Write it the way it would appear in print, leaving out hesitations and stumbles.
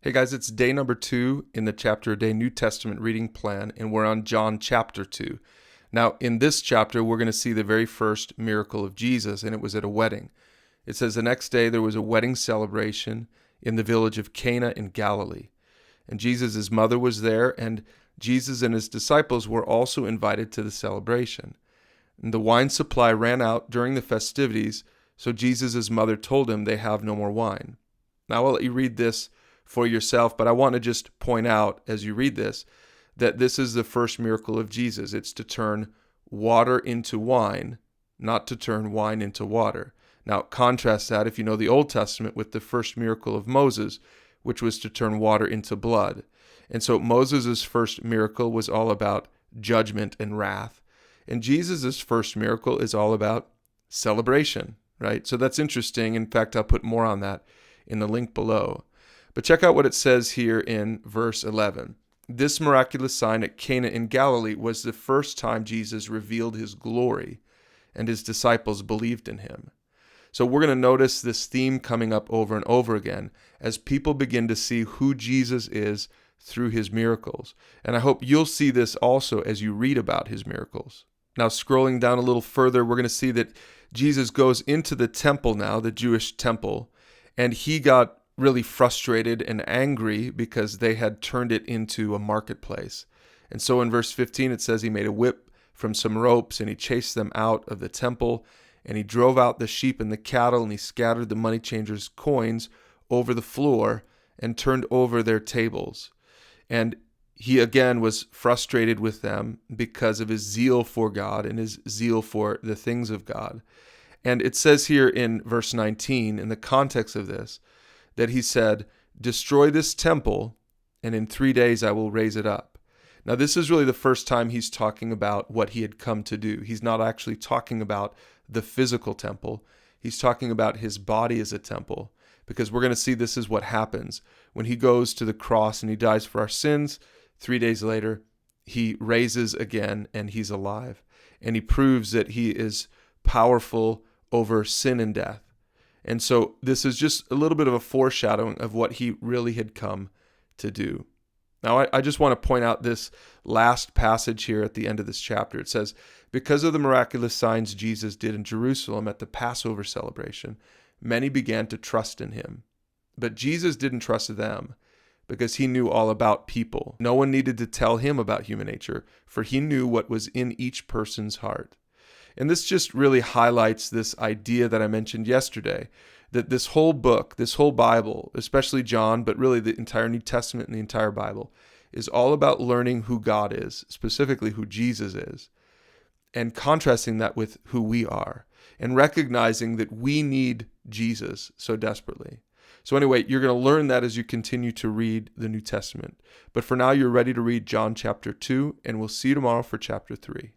Hey guys, it's day number 2 in the Chapter a Day New Testament reading plan, and we're on John chapter 2. Now, in this chapter, we're going to see the very first miracle of Jesus, and it was at a wedding. It says the next day there was a wedding celebration in the village of Cana in Galilee. And Jesus' mother was there, and Jesus and his disciples were also invited to the celebration. And the wine supply ran out during the festivities, so Jesus' mother told him they have no more wine. Now, I'll let you read this for yourself, but I want to just point out as you read this that this is the first miracle of Jesus. It's to turn water into wine, not to turn wine into water. Now, contrast that, if you know the Old Testament, with the first miracle of Moses, which was to turn water into blood. And so Moses' first miracle was all about judgment and wrath. And Jesus' first miracle is all about celebration, right? So that's interesting. In fact, I'll put more on that in the link below. But check out what it says here in verse 11. This miraculous sign at Cana in Galilee was the first time Jesus revealed his glory, and his disciples believed in him. So we're going to notice this theme coming up over and over again as people begin to see who Jesus is through his miracles. And I hope you'll see this also as you read about his miracles. Now, scrolling down a little further, we're going to see that Jesus goes into the temple now, the Jewish temple, and he got really frustrated and angry because they had turned it into a marketplace. And so in verse 15, it says he made a whip from some ropes and he chased them out of the temple, and he drove out the sheep and the cattle, and he scattered the money changers' coins over the floor and turned over their tables. And he again was frustrated with them because of his zeal for God and his zeal for the things of God. And it says here in verse 19, in the context of this, that he said, "Destroy this temple, and in 3 days I will raise it up." Now, this is really the first time he's talking about what he had come to do. He's not actually talking about the physical temple. He's talking about his body as a temple, because we're going to see this is what happens when he goes to the cross and he dies for our sins. 3 days later, he raises again and he's alive. And he proves that he is powerful over sin and death. And so this is just a little bit of a foreshadowing of what he really had come to do. Now, I just want to point out this last passage here at the end of this chapter. It says, because of the miraculous signs Jesus did in Jerusalem at the Passover celebration, many began to trust in him. But Jesus didn't trust them because he knew all about people. No one needed to tell him about human nature, for he knew what was in each person's heart. And this just really highlights this idea that I mentioned yesterday, that this whole book, this whole Bible, especially John, but really the entire New Testament and the entire Bible, is all about learning who God is, specifically who Jesus is, and contrasting that with who we are, and recognizing that we need Jesus so desperately. So anyway, you're going to learn that as you continue to read the New Testament. But for now, you're ready to read John chapter 2, and we'll see you tomorrow for chapter 3.